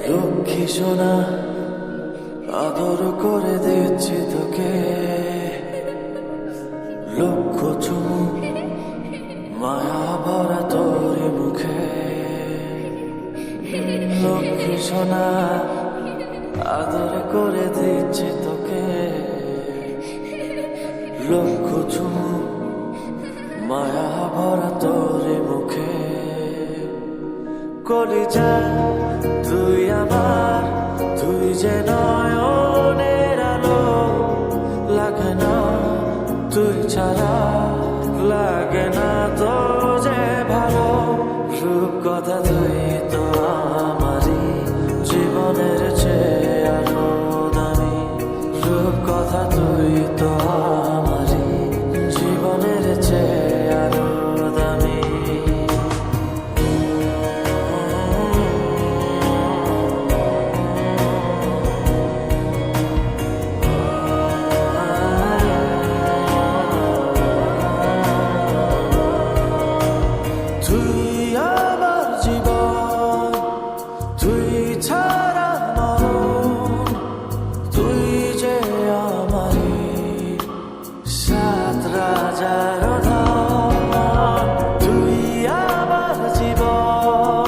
লক্ষ্মী সোনা আদর করে দিচ্ছি তোকে, লক্ষ চুমু মায়া ভরা তোর মুখে। লক্ষ্মী সোনা আদর করে দিচ্ছি তোকে, লক্ষ চুমু মায়া ভরা তোর মুখে। কলিজা তুই আমার, তুই যে নয়ন